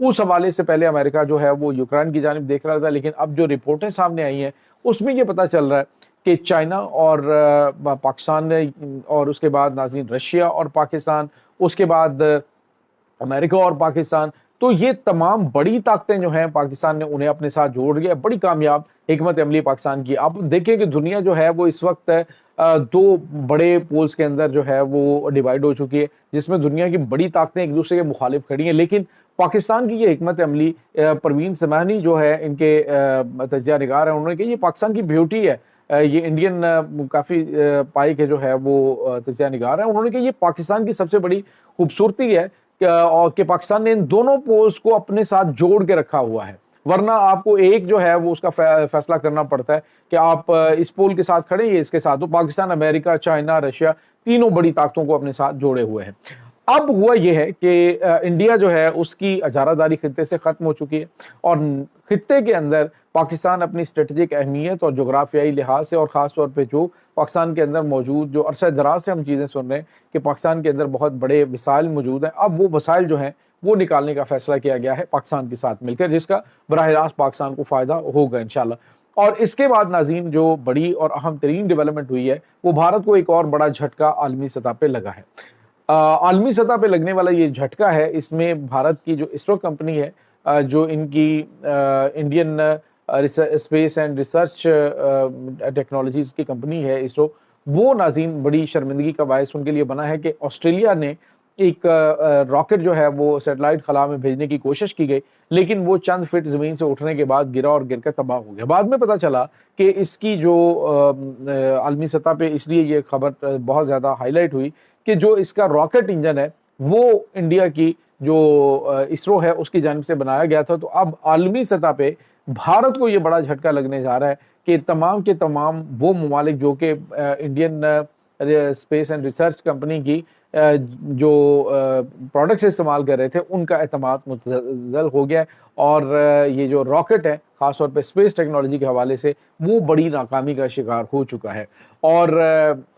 اس حوالے سے پہلے امریکہ جو ہے وہ یوکرین کی جانب دیکھ رہا تھا، لیکن اب جو رپورٹیں سامنے آئی ہیں اس میں یہ پتہ چل رہا ہے کہ چائنا اور پاکستان نے، اور اس کے بعد ناظرین رشیا اور پاکستان، اس کے بعد امریکہ اور پاکستان، تو یہ تمام بڑی طاقتیں جو ہیں پاکستان نے انہیں اپنے ساتھ جوڑ لیا. بڑی کامیاب حکمت عملی پاکستان کی. آپ دیکھیں کہ دنیا جو ہے وہ اس وقت دو بڑے پولز کے اندر جو ہے وہ ڈیوائیڈ ہو چکی ہے، جس میں دنیا کی بڑی طاقتیں ایک دوسرے کے مخالف کھڑی ہیں. لیکن پاکستان کی یہ حکمت عملی، پروین سمانی جو ہے ان کے تجزیہ نگار ہیں، انہوں نے کہا یہ پاکستان کی بیوٹی ہے. یہ انڈین کافی پائی کے جو ہے وہ تجزیہ نگار ہیں، انہوں نے کہا یہ پاکستان کی سب سے بڑی خوبصورتی ہے کہ پاکستان نے ان دونوں پولز کو اپنے ساتھ جوڑ کے رکھا ہوا ہے. ورنہ آپ کو ایک جو ہے وہ اس کا فیصلہ کرنا پڑتا ہے کہ آپ اس پول کے ساتھ کھڑے یا اس کے ساتھ. تو پاکستان، امریکہ، چائنا، رشیا، تینوں بڑی طاقتوں کو اپنے ساتھ جوڑے ہوئے ہیں. اب ہوا یہ ہے کہ انڈیا جو ہے اس کی اجارہ داری خطے سے ختم ہو چکی ہے، اور خطے کے اندر پاکستان اپنی اسٹریٹجک اہمیت اور جغرافیائی لحاظ سے، اور خاص طور پہ جو پاکستان کے اندر موجود، جو عرصہ دراز سے ہم چیزیں سن رہے ہیں کہ پاکستان کے اندر بہت بڑے وسائل موجود ہیں، اب وہ وسائل جو ہیں وہ نکالنے کا فیصلہ کیا گیا ہے پاکستان کے ساتھ مل کر، جس کا براہ راست پاکستان کو فائدہ ہوگا انشاءاللہ. اور اس کے بعد ناظرین جو بڑی اور اہم ترین ڈیولپمنٹ ہوئی ہے وہ بھارت کو ایک اور بڑا جھٹکا عالمی سطح پہ لگا ہے. عالمی سطح پہ لگنے والا یہ جھٹکا ہے، اس میں بھارت کی جو اسرو کمپنی ہے، جو ان کی Indian space and research technologies کی کمپنی ہے اسرو، وہ ناظرین بڑی شرمندگی کا باعث ان کے لیے بنا ہے کہ آسٹریلیا نے ایک راکٹ جو ہے وہ سیٹلائٹ خلا میں بھیجنے کی کوشش کی گئی، لیکن وہ چند فٹ زمین سے اٹھنے کے بعد گرا اور گر کر تباہ ہو گیا. بعد میں پتہ چلا کہ اس کی جو عالمی سطح پہ اس لیے یہ خبر بہت زیادہ ہائی لائٹ ہوئی کہ جو اس کا راکٹ انجن ہے وہ انڈیا کی جو اسرو ہے اس کی جانب سے بنایا گیا تھا. تو اب عالمی سطح پہ بھارت کو یہ بڑا جھٹکا لگنے جا رہا ہے کہ تمام کے تمام وہ ممالک جو کہ Indian space and research company کی جو پروڈکٹس استعمال کر رہے تھے ان کا اعتماد متزلزل ہو گیا ہے، اور یہ جو راکٹ ہے خاص طور پہ اسپیس ٹیکنالوجی کے حوالے سے وہ بڑی ناکامی کا شکار ہو چکا ہے. اور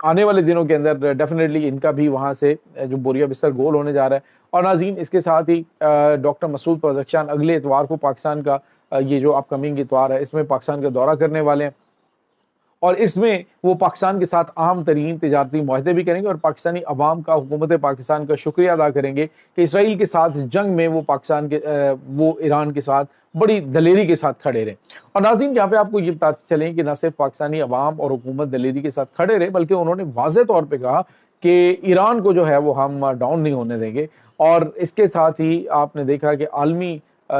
آنے والے دنوں کے اندر ڈیفینیٹلی ان کا بھی وہاں سے جو بوریا بستر گول ہونے جا رہا ہے. اور ناظرین اس کے ساتھ ہی ڈاکٹر مسعود پزشکیان اگلے اتوار کو پاکستان کا یہ جو اپ کمنگ اتوار ہے اس میں پاکستان کا دورہ کرنے والے ہیں، اور اس میں وہ پاکستان کے ساتھ اہم ترین تجارتی معاہدے بھی کریں گے، اور پاکستانی عوام کا، حکومت پاکستان کا شکریہ ادا کریں گے کہ اسرائیل کے ساتھ جنگ میں وہ ایران کے ساتھ بڑی دلیری کے ساتھ کھڑے رہے. اور ناظرین یہاں پہ آپ کو یہ بتاتے چلیں کہ نہ صرف پاکستانی عوام اور حکومت دلیری کے ساتھ کھڑے رہے، بلکہ انہوں نے واضح طور پہ کہا کہ ایران کو جو ہے وہ ہم ڈاؤن نہیں ہونے دیں گے. اور اس کے ساتھ ہی آپ نے دیکھا کہ عالمی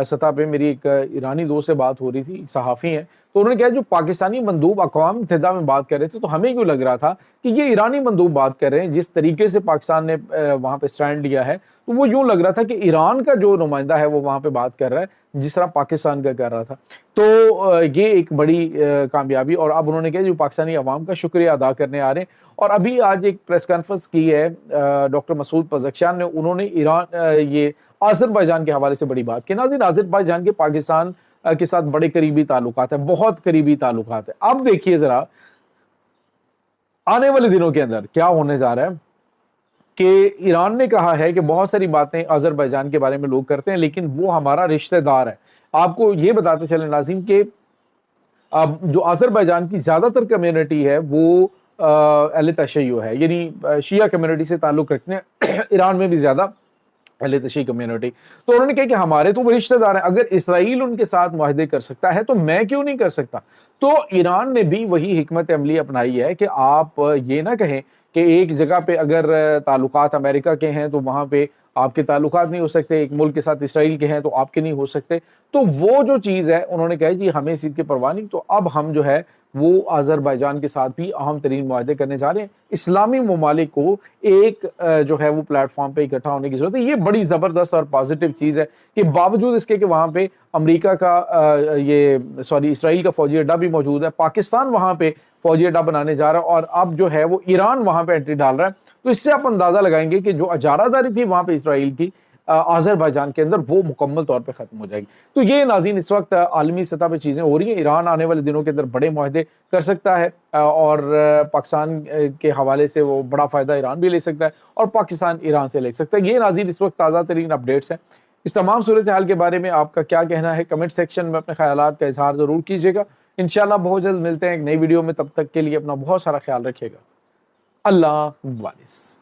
سطح پہ میری ایک ایرانی دوست سے بات ہو رہی تھی، ایک صحافی ہیں، تو انہوں نے کہا جو پاکستانی مندوب اقوام متحدہ میں بات کر رہے تھے تو ہمیں کیوں لگ رہا تھا کہ یہ ایرانی مندوب بات کر رہے ہیں. جس طریقے سے پاکستان نے وہاں پہ سٹینڈ لیا ہے تو وہ یوں لگ رہا تھا کہ ایران کا جو نمائندہ ہے وہ وہاں پہ بات کر رہا ہے جس طرح پاکستان کا کر رہا تھا. تو یہ ایک بڑی کامیابی. اور اب انہوں نے کہا جو پاکستانی عوام کا شکریہ ادا کرنے آ رہے ہیں. اور ابھی آج ایک پریس کانفرنس کی ہے ڈاکٹر مسعود پزشکیان نے، انہوں نے یہ آذربائیجان کے حوالے سے بڑی بات کی. ناظرین آذربائیجان کے پاکستان کے ساتھ بڑے قریبی تعلقات ہیں، بہت قریبی تعلقات ہیں. اب دیکھیے ذرا آنے والے دنوں کے اندر کیا ہونے جا رہا ہے کہ ایران نے کہا ہے کہ بہت ساری باتیں آذربائیجان کے بارے میں لوگ کرتے ہیں لیکن وہ ہمارا رشتہ دار ہے. آپ کو یہ بتاتے چلیں ناظرین کہ جو آذربائیجان کی زیادہ تر کمیونٹی ہے وہ اہل تشیع ہے، یعنی شیعہ کمیونٹی سے تعلق رکھتے ہیں. ایران میں بھی زیادہ اہل تشیع کمیونٹی. تو انہوں نے کہا کہ ہمارے تو وہ رشتہ دار ہیں، اگر اسرائیل ان کے ساتھ معاہدے کر سکتا ہے تو میں کیوں نہیں کر سکتا. تو ایران نے بھی وہی حکمت عملی اپنائی ہے کہ آپ یہ نہ کہیں کہ ایک جگہ پہ اگر تعلقات امریکہ کے ہیں تو وہاں پہ آپ کے تعلقات نہیں ہو سکتے، ایک ملک کے ساتھ اسرائیل کے ہیں تو آپ کے نہیں ہو سکتے. تو وہ جو چیز ہے انہوں نے کہا کہ ہمیں اس چیز کی پرواہ نہیں. تو اب ہم جو ہے وہ آذربائیجان کے ساتھ بھی اہم ترین معاہدے کرنے جا رہے ہیں. اسلامی ممالک کو ایک جو ہے وہ پلیٹ فارم پہ اکٹھا ہونے کی ضرورت ہے. یہ بڑی زبردست اور پازیٹیو چیز ہے کہ باوجود اس کے کہ وہاں پہ امریکہ کا اسرائیل کا فوجی اڈا بھی موجود ہے، پاکستان وہاں پہ فوجی اڈا بنانے جا رہا ہے، اور اب جو ہے وہ ایران وہاں پہ انٹری ڈال رہا ہے. تو اس سے آپ اندازہ لگائیں گے کہ جو اجارہ داری تھی وہاں پہ اسرائیل کی آذربائیجان کے اندر وہ مکمل طور پہ ختم ہو جائے گی. تو یہ ناظرین اس وقت عالمی سطح پہ چیزیں ہو رہی ہیں. ایران آنے والے دنوں کے اندر بڑے معاہدے کر سکتا ہے اور پاکستان کے حوالے سے وہ بڑا فائدہ ایران بھی لے سکتا ہے اور پاکستان ایران سے لے سکتا ہے. یہ ناظرین اس وقت تازہ ترین اپڈیٹس ہیں. اس تمام صورتحال کے بارے میں آپ کا کیا کہنا ہے کمنٹ سیکشن میں اپنے خیالات کا اظہار ضرور کیجیے گا. انشاءاللہ بہت جلد ملتے ہیں ایک نئی ویڈیو میں. تب تک کے لیے اپنا بہت سارا خیال رکھیے گا. اللہ حافظ.